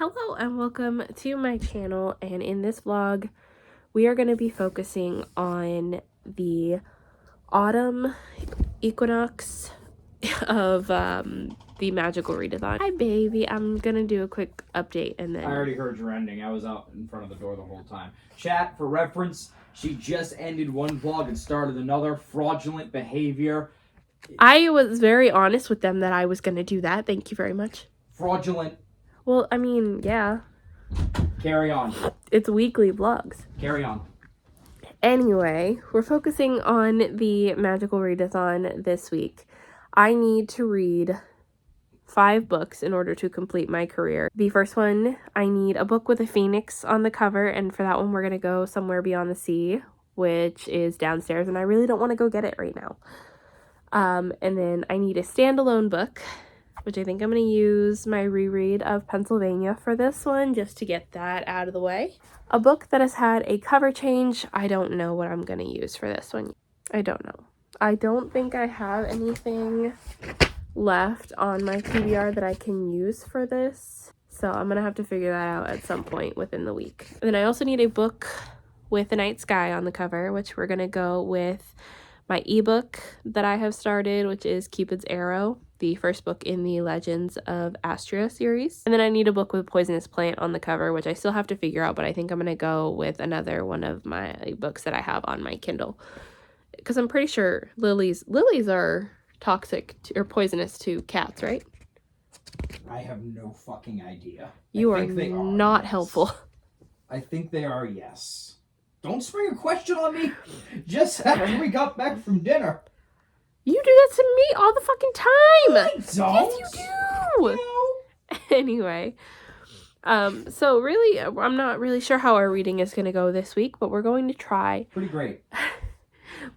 Hello and welcome to my channel, and in this vlog we are going to be focusing on the autumn equinox of the Magical Readathon. Hi baby, I'm going to do a quick update and then... I already heard your ending. I was out in front of the door the whole time. Chat, for reference, she just ended one vlog and started another. Fraudulent behavior. I was very honest with them that I was going to do that. Thank you very much. Fraudulent. Well, I mean, yeah. Carry on. It's weekly vlogs. Carry on. Anyway, we're focusing on the Magical Readathon this week. I need to read 5 books in order to complete my career. The first one, I need a book with a phoenix on the cover, and for that one we're going to go Somewhere Beyond the Sea, which is downstairs, and I really don't want to go get it right now. And then I need a standalone book, which I think I'm going to use my reread of Pennsylvania for this one, just to get that out of the way. A book that has had a cover change. I don't know what I'm going to use for this one. I don't know. I don't think I have anything left on my TBR that I can use for this, so I'm going to have to figure that out at some point within the week. And then I also need a book with a night sky on the cover, which we're going to go with my ebook that I have started, which is Cupid's Arrow, the first book in the Legends of Astria series. And then I need a book with Poisonous Plant on the cover, which I still have to figure out, but I think I'm going to go with another one of my books that I have on my Kindle. Because I'm pretty sure lilies are toxic or poisonous to cats, right? I have no fucking idea. You are not helpful. I think they are, yes. Don't spring a question on me just after we got back from dinner. You do that to me all the fucking time. I don't. Yes, you do. No. Anyway, so really, I'm not really sure how our reading is going to go this week, but we're going to try. Pretty great.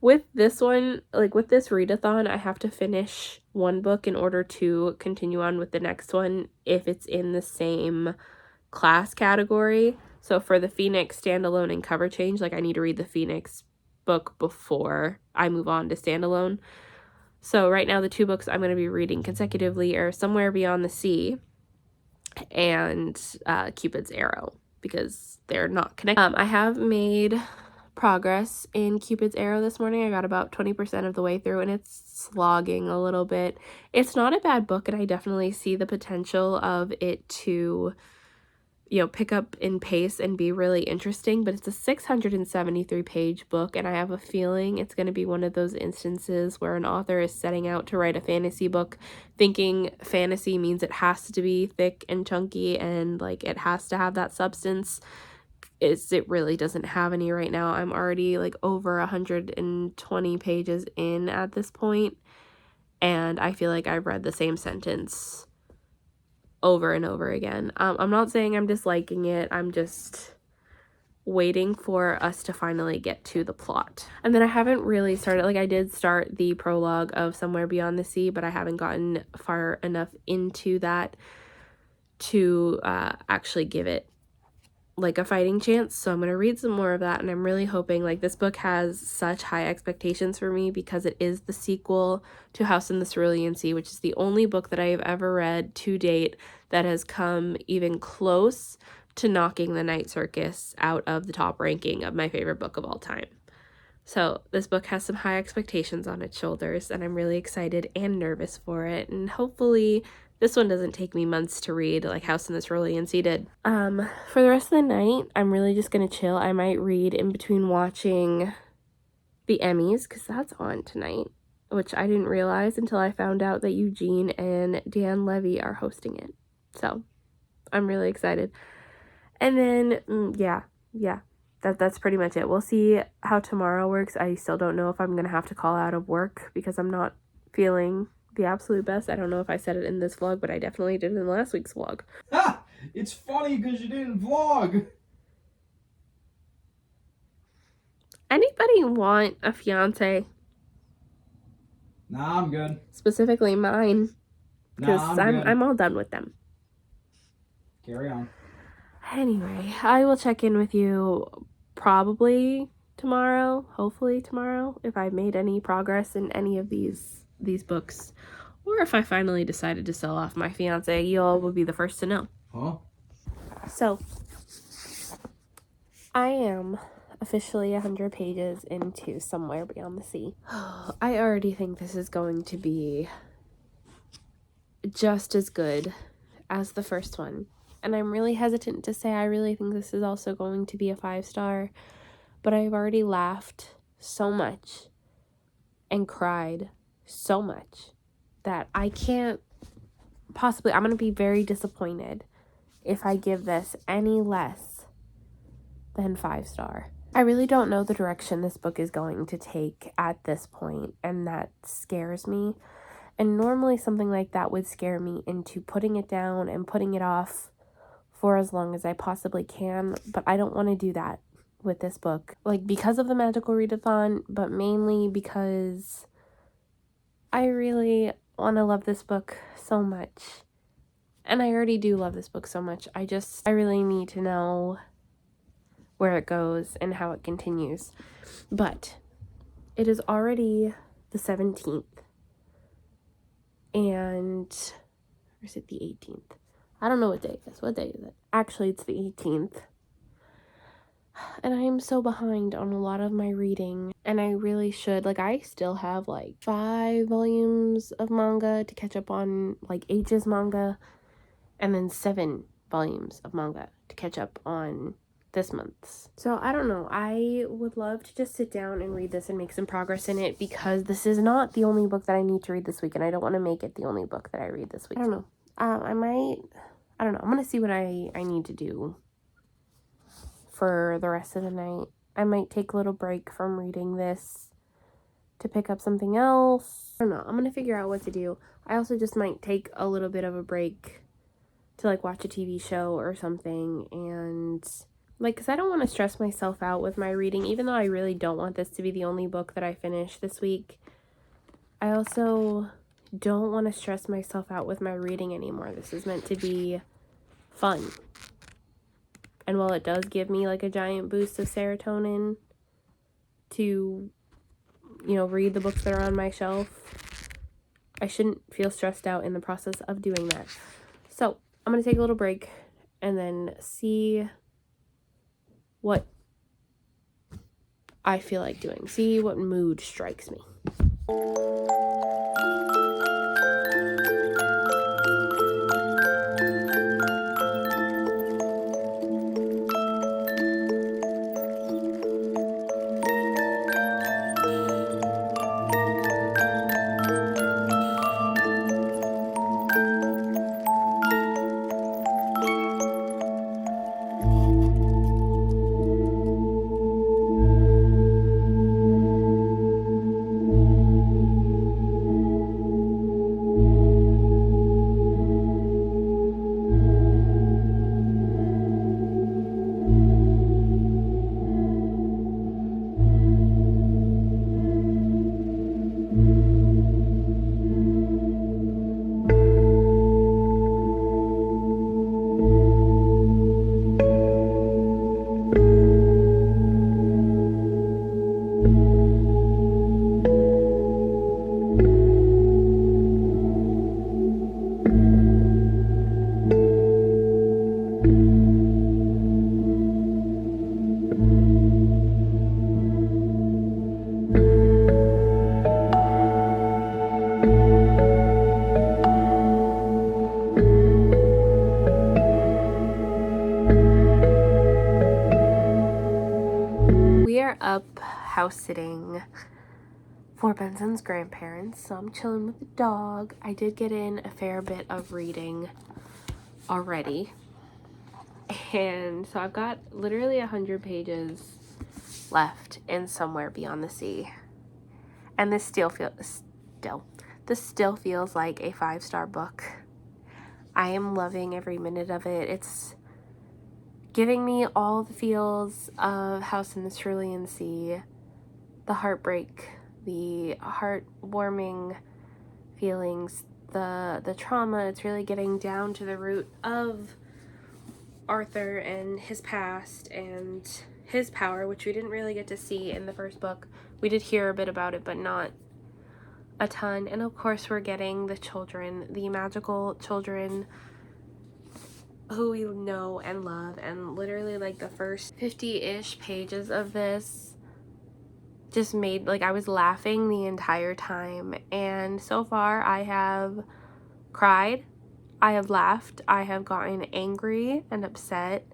With this one, like with this readathon, I have to finish one book in order to continue on with the next one if it's in the same class category. So for the Phoenix standalone and cover change, like I need to read the Phoenix book before I move on to standalone. So right now the 2 books I'm going to be reading consecutively are Somewhere Beyond the Sea and Cupid's Arrow, because they're not connected. I have made progress in Cupid's Arrow this morning. I got about 20% of the way through, and it's slogging a little bit. It's not a bad book, and I definitely see the potential of it to, you know, pick up in pace and be really interesting, but it's a 673 page book, and I have a feeling it's going to be one of those instances where an author is setting out to write a fantasy book thinking fantasy means it has to be thick and chunky and like it has to have that substance. It really doesn't have any right now. I'm already like over 120 pages in at this point, and I feel like I've read the same sentence over and over again. I'm not saying I'm disliking it. I'm just waiting for us to finally get to the plot. And then I haven't really started, like I did start the prologue of Somewhere Beyond the Sea, but I haven't gotten far enough into that to actually give it like a fighting chance. So I'm going to read some more of that, and I'm really hoping, like, this book has such high expectations for me because it is the sequel to House in the Cerulean Sea, which is the only book that I have ever read to date that has come even close to knocking The Night Circus out of the top ranking of my favorite book of all time. So this book has some high expectations on its shoulders, and I'm really excited and nervous for it, and hopefully this one doesn't take me months to read like House in the Cerulean Sea did. For the rest of the night, I'm really just going to chill. I might read in between watching the Emmys, because that's on tonight, which I didn't realize until I found out that Eugene and Dan Levy are hosting it. So I'm really excited. And then, yeah, that's pretty much it. We'll see how tomorrow works. I still don't know if I'm going to have to call out of work because I'm not feeling the absolute best. I don't know if I said it in this vlog, but I definitely did in last week's vlog. Ha! It's funny because you didn't vlog. Anybody want a fiance? Nah, I'm good. Specifically mine. Because I'm all done with them. Carry on. Anyway, I will check in with you probably tomorrow, hopefully tomorrow, if I've made any progress in any of these books, or if I finally decided to sell off my fiance. You all will be the first to know. Huh? So, I am officially 100 pages into Somewhere Beyond the Sea. I already think this is going to be just as good as the first one. And I'm really hesitant to say I really think this is also going to be a 5-star, but I've already laughed so much and cried so much that I can't possibly, I'm going to be very disappointed if I give this any less than 5-star. I really don't know the direction this book is going to take at this point, and that scares me. And normally something like that would scare me into putting it down and putting it off for as long as I possibly can, but I don't want to do that with this book. Like, because of the Magical Readathon, but mainly because I really want to love this book so much. And I already do love this book so much. I really need to know where it goes and how it continues. But it is already the 17th. And, or is it the 18th? I don't know what day it is. What day is it? Actually, it's the 18th. And I am so behind on a lot of my reading. And I really should. Like, I still have, like, 5 volumes of manga to catch up on, like, H's manga. And then 7 volumes of manga to catch up on this month's. So, I don't know. I would love to just sit down and read this and make some progress in it, because this is not the only book that I need to read this week. And I don't want to make it the only book that I read this week. I don't know. I don't know. I'm going to see what I need to do for the rest of the night. I might take a little break from reading this to pick up something else. I don't know. I'm going to figure out what to do. I also just might take a little bit of a break to, like, watch a TV show or something. And, like, because I don't want to stress myself out with my reading, even though I really don't want this to be the only book that I finish this week. I also don't want to stress myself out with my reading anymore. This is meant to be fun. And while it does give me, like, a giant boost of serotonin to, you know, read the books that are on my shelf, I shouldn't feel stressed out in the process of doing that. So, I'm going to take a little break and then see what I feel like doing. See what mood strikes me. Up house sitting for Benson's grandparents, so I'm chilling with the dog. I did get in a fair bit of reading already, and so I've got literally 100 pages left in Somewhere Beyond the Sea, and this still feels like a 5-star book. I am loving every minute of it. It's giving me all the feels of House in the Cerulean Sea, the heartbreak, the heartwarming feelings, the trauma. It's really getting down to the root of Arthur and his past and his power, which we didn't really get to see in the first book. We did hear a bit about it, but not a ton. And of course we're getting the children, the magical children who we know and love, and literally like the first 50-ish pages of this just made, like, I was laughing the entire time. And so far I have cried, I have laughed, I have gotten angry and upset,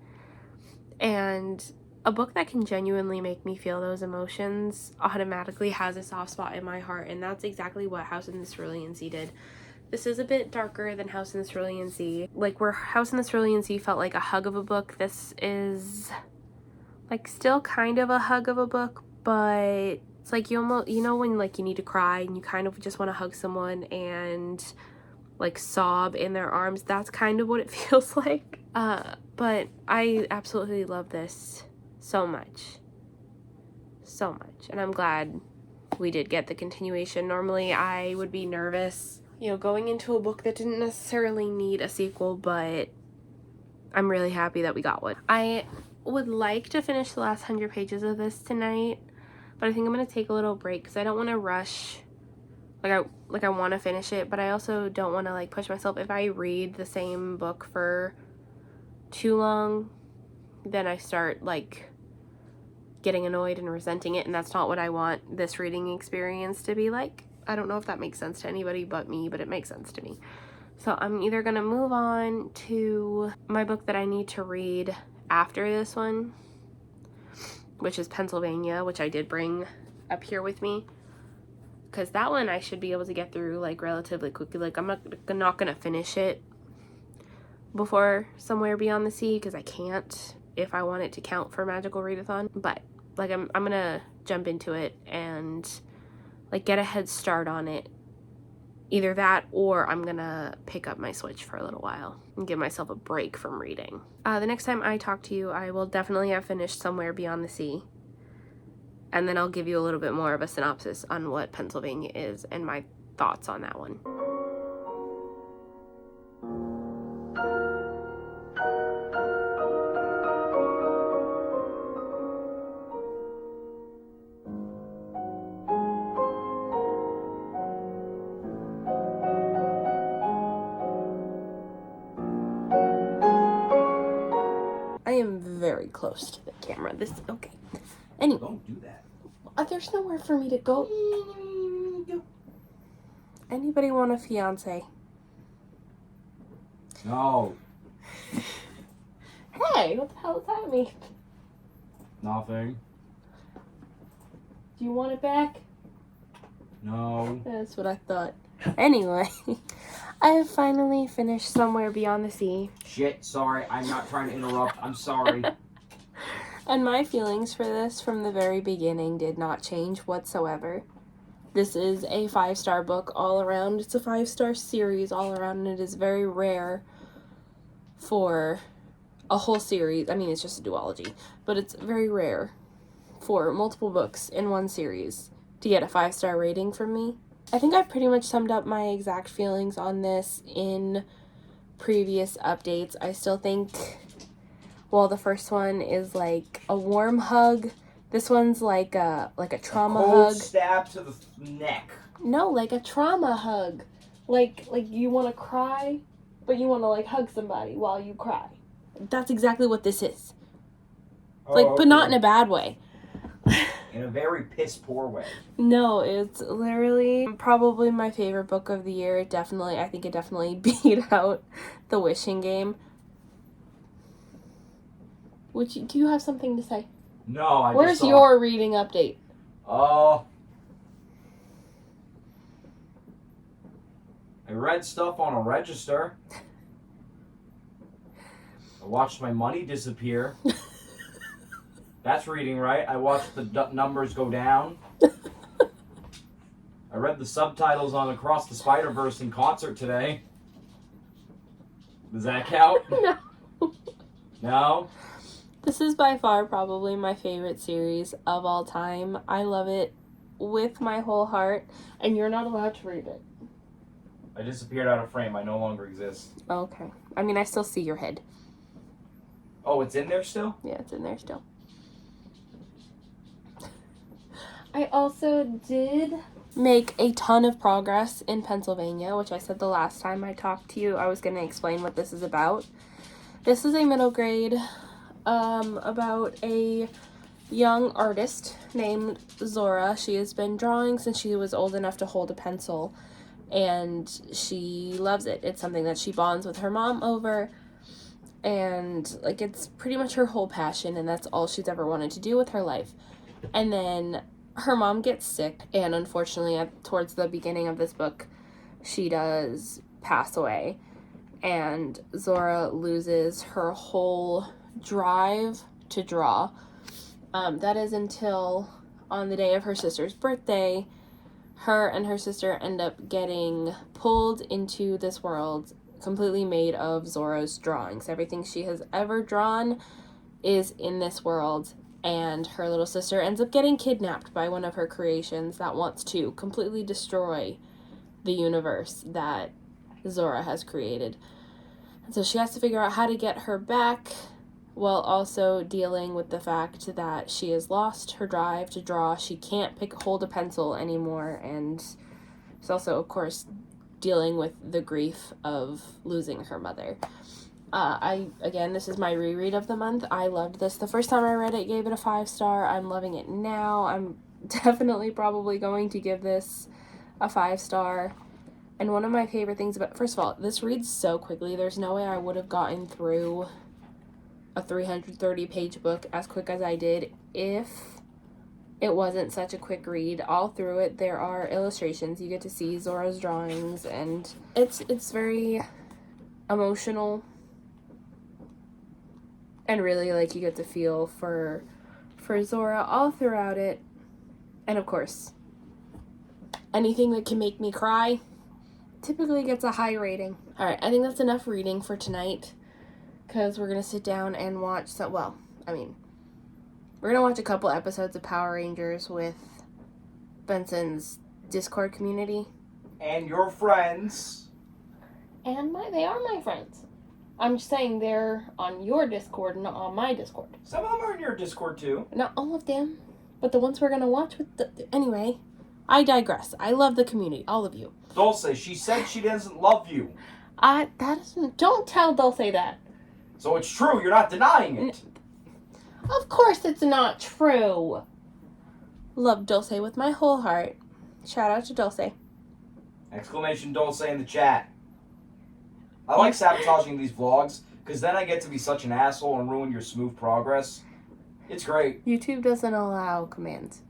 and a book that can genuinely make me feel those emotions automatically has a soft spot in my heart, and that's exactly what House in the Cerulean Sea did. This is a bit darker than House in the Cerulean Sea. Like, where House in the Cerulean Sea felt like a hug of a book, this is, like, still kind of a hug of a book, but it's like you almost, you know, when, like, you need to cry and you kind of just want to hug someone and, like, sob in their arms. That's kind of what it feels like. But I absolutely love this so much. So much. And I'm glad we did get the continuation. Normally I would be nervous, you know, going into a book that didn't necessarily need a sequel, but I'm really happy that we got one. I would like to finish the last 100 pages of this tonight, but I think I'm going to take a little break because I don't want to rush. Like I want to finish it, but I also don't want to, like, push myself. If I read the same book for too long, then I start, like, getting annoyed and resenting it, and that's not what I want this reading experience to be like. I don't know if that makes sense to anybody but me, but it makes sense to me. So I'm either gonna move on to my book that I need to read after this one, which is Pennsylvania, which I did bring up here with me, because that one I should be able to get through, like, relatively quickly. Like, I'm not gonna finish it before Somewhere Beyond the Sea, because I can't if I want it to count for Magical Readathon. But, like, I'm gonna jump into it and, like, get a head start on it. Either that, or I'm gonna pick up my Switch for a little while and give myself a break from reading. The next time I talk to you, I will definitely have finished Somewhere Beyond the Sea. And then I'll give you a little bit more of a synopsis on what Pennsylvania is and my thoughts on that one. I am very close to the camera. Okay. Anyway. Don't do that. There's nowhere for me to go. Anybody want a fiance? No. Hey, what the hell does that mean? Nothing. Do you want it back? No. That's what I thought. Anyway, I have finally finished Somewhere Beyond the Sea. Shit, sorry. I'm not trying to interrupt. I'm sorry. And my feelings for this from the very beginning did not change whatsoever. This is a 5-star book all around. It's a 5-star series all around, and it is very rare for a whole series. I mean, it's just a duology, but it's very rare for multiple books in one series to get a 5-star rating from me. I think I've pretty much summed up my exact feelings on this in previous updates. I still think, well, the first one is like a warm hug. This one's like a trauma hug. Stab to the neck. No, like a trauma hug. Like you want to cry, but you want to, like, hug somebody while you cry. That's exactly what this is. Like, but not in a bad way. In a very piss poor way. No, it's literally probably my favorite book of the year. I think it definitely beat out The Wishing Game. Do you have something to say? No, Where's your reading update? I read stuff on a register. I watched my money disappear. That's reading, right? I watched the numbers go down. I read the subtitles on Across the Spider-Verse in concert today. Does that count? No. No? This is by far probably my favorite series of all time. I love it with my whole heart, and you're not allowed to read it. I disappeared out of frame. I no longer exist. Okay. I mean, I still see your head. Oh, it's in there still? Yeah, it's in there still. I also did make a ton of progress in Pennsylvania, which I said the last time I talked to you I was going to explain what this is about. This is a middle grade about a young artist named Zora. She has been drawing since she was old enough to hold a pencil, and she loves it. It's something that she bonds with her mom over, and like it's pretty much her whole passion, and that's all she's ever wanted to do with her life. And then her mom gets sick, and unfortunately towards the beginning of this book she does pass away, and Zora loses her whole drive to draw. That is until on the day of her sister's birthday, her and her sister end up getting pulled into this world completely made of Zora's drawings. Everything she has ever drawn is in this world, and her little sister ends up getting kidnapped by one of her creations that wants to completely destroy the universe that Zora has created. And so she has to figure out how to get her back, while also dealing with the fact that she has lost her drive to draw. She can't hold a pencil anymore, and she's also, of course, dealing with the grief of losing her mother. Again, this is my reread of the month. I loved this. The first time I read it, gave it a 5-star. I'm loving it now. I'm definitely probably going to give this a 5-star. And one of my favorite things about, first of all, this reads so quickly. There's no way I would have gotten through a 330-page book as quick as I did if it wasn't such a quick read. All through it, there are illustrations. You get to see Zora's drawings, and it's very emotional. And really, like, you get to feel for Zora all throughout it. And of course, anything that can make me cry typically gets a high rating. Alright, I think that's enough reading for tonight, because we're going to sit down and watch we're going to watch a couple episodes of Power Rangers with Benson's Discord community. And your friends. And they are my friends. I'm just saying they're on your Discord, not on my Discord. Some of them are in your Discord too. Not all of them, but the ones we're going to watch with anyway, I digress. I love the community, all of you. Dulce, she said she doesn't love you. Don't tell Dulce that. So it's true, you're not denying it. Of course it's not true. Love Dulce with my whole heart. Shout out to Dulce. Exclamation Dulce in the chat. I like sabotaging these vlogs, because then I get to be such an asshole and ruin your smooth progress. It's great. YouTube doesn't allow commands.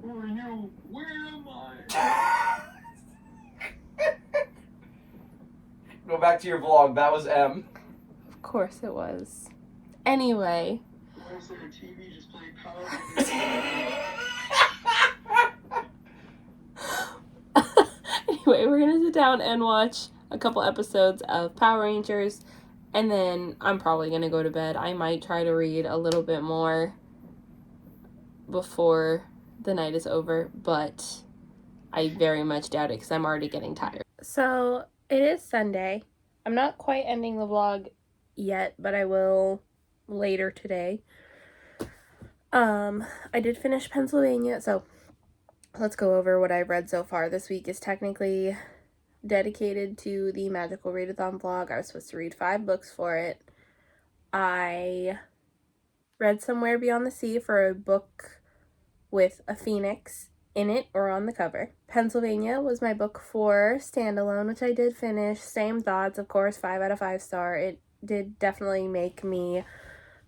Who are you? Where am I? Go back to your vlog. That was M. Of course it was. Anyway. Where's the TV just playing Power Rangers? Anyway, we're going to sit down and watch a couple episodes of Power Rangers, and then I'm probably going to go to bed. I might try to read a little bit more before the night is over, but I very much doubt it because I'm already getting tired. So it is Sunday. I'm not quite ending the vlog yet, but I will later today. I did finish Pennsylvania, so let's go over what I've read so far. This week is technically dedicated to the Magical Readathon vlog. I was supposed to read 5 books for it. I read Somewhere Beyond the Sea for a book with a phoenix in it or on the cover. Pennsylvania was my book for standalone, which I did finish. Same thoughts, of course, 5 out of 5 star. It did definitely make me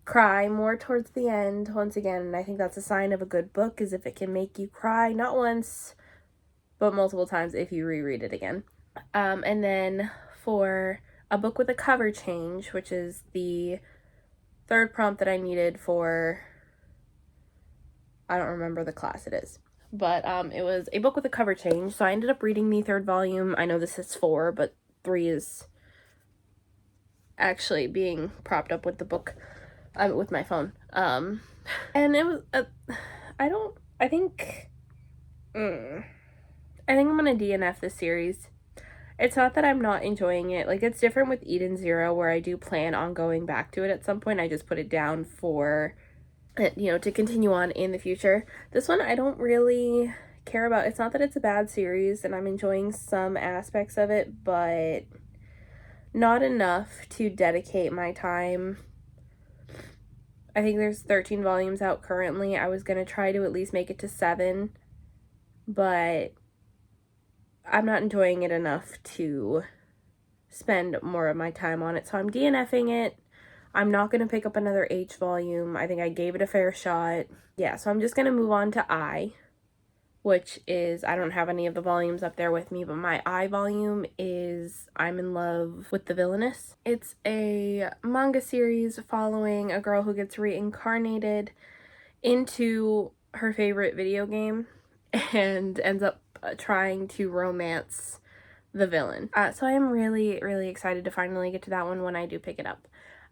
cry more towards the end. Once again, and I think that's a sign of a good book, is if it can make you cry, not once, but multiple times if you reread it again. And then for a book with a cover change, which is the third prompt that I needed for, I don't remember the class it is, but it was a book with a cover change, so I ended up reading the 3rd volume. I know this is 4, but 3 is actually being propped up with the book, with my phone. And it was, I think I'm gonna DNF this series. It's not that I'm not enjoying it. Like, it's different with Eden Zero, where I do plan on going back to it at some point. I just put it down for, to continue on in the future. This one I don't really care about. It's not that it's a bad series, and I'm enjoying some aspects of it, but not enough to dedicate my time. I think there's 13 volumes out currently. I was going to try to at least make it to 7, but I'm not enjoying it enough to spend more of my time on it. So I'm DNFing it. I'm not going to pick up another H volume. I think I gave it a fair shot. Yeah, so I'm just going to move on to I, which is, I don't have any of the volumes up there with me, but my I volume is I'm in Love with the Villainess. It's a manga series following a girl who gets reincarnated into her favorite video game and ends up trying to romance the villain. So I am really, really excited to finally get to that one when I do pick it up.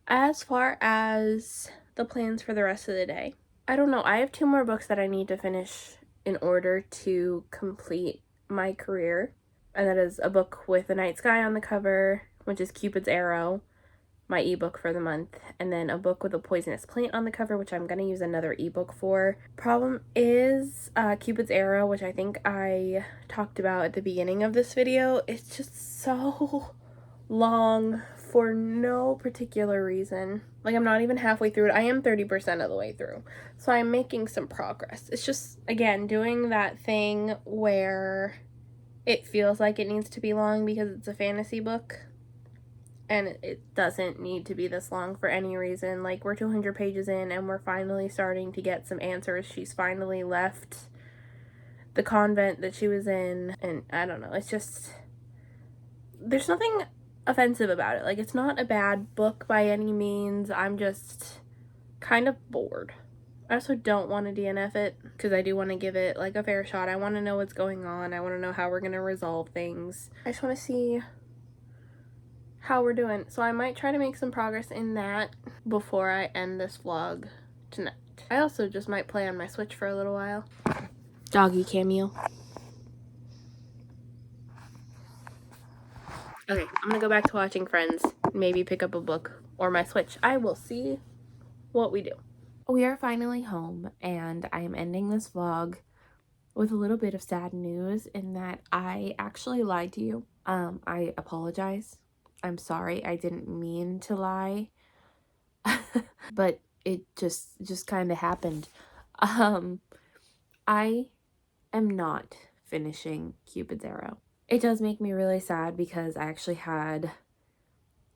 As far as the plans for the rest of the day, I don't know. I have 2 more books that I need to finish in order to complete my career. And that is a book with a night sky on the cover, which is Cupid's Arrow, my ebook for the month, and then a book with a poisonous plant on the cover, which I'm going to use another ebook for. Problem is Cupid's Arrow, which I think I talked about at the beginning of this video. It's just so long for no particular reason. Like, I'm not even halfway through it. I am 30% of the way through. So I'm making some progress. It's just, again, doing that thing where it feels like it needs to be long because it's a fantasy book. And it doesn't need to be this long for any reason. Like, we're 200 pages in and we're finally starting to get some answers. She's finally left the convent that she was in. And I don't know. It's just, there's nothing offensive about it. Like, it's not a bad book by any means. I'm just kind of bored. I also don't want to DNF it because I do want to give it like a fair shot. I want to know what's going on. I want to know how we're going to resolve things. I just want to see how we're doing. So I might try to make some progress in that before I end this vlog tonight. I also just might play on my Switch for a little while. Doggy cameo. Okay, I'm gonna go back to watching Friends, maybe pick up a book or my Switch. I will see what we do. We are finally home, and I am ending this vlog with a little bit of sad news in that I actually lied to you. I apologize. I'm sorry. I didn't mean to lie. But it just kind of happened. I am not finishing Cupid's Arrow. It does make me really sad because I actually had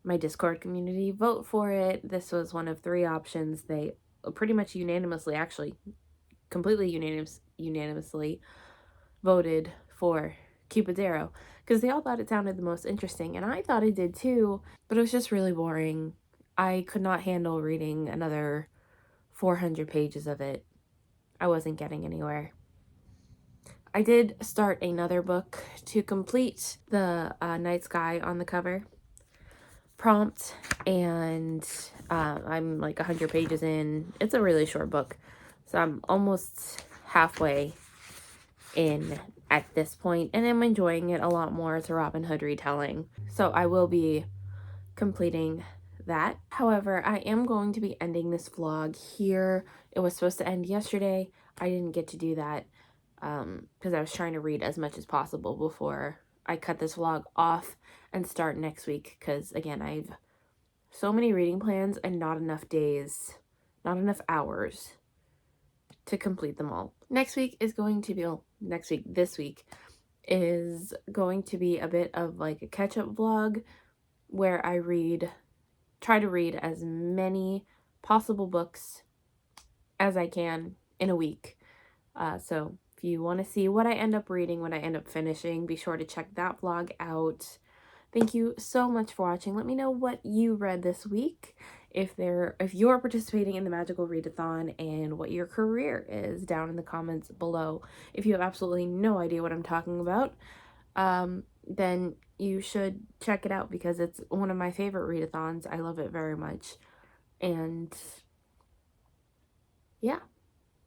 my Discord community vote for it. This was one of 3 options. They pretty much unanimously, actually completely unanimously voted for Cupid's Arrow because they all thought it sounded the most interesting, and I thought it did too, but it was just really boring. I could not handle reading another 400 pages of it. I wasn't getting anywhere. I did start another book to complete the night sky on the cover prompt, and I'm like 100 pages in. It's a really short book, so I'm almost halfway in at this point, and I'm enjoying it a lot more. It's a Robin Hood retelling, so I will be completing that. However, I am going to be ending this vlog here. It was supposed to end yesterday. I didn't get to do that because I was trying to read as much as possible before I cut this vlog off and start next week, because again, I have so many reading plans and not enough days, not enough hours to complete them all. This week is going to be a bit of like a catch-up vlog where I try to read as many possible books as I can in a week. So if you want to see what I end up reading, what I end up finishing, be sure to check that vlog out. Thank you so much for watching. Let me know what you read this week, if you're participating in the Magical Readathon, and what your career is down in the comments below. If you have absolutely no idea what I'm talking about, then you should check it out because it's one of my favorite readathons. I love it very much. And yeah,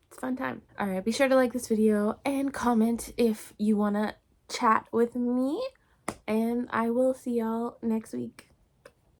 it's a fun time. Alright, be sure to like this video and comment if you want to chat with me. And I will see y'all next week.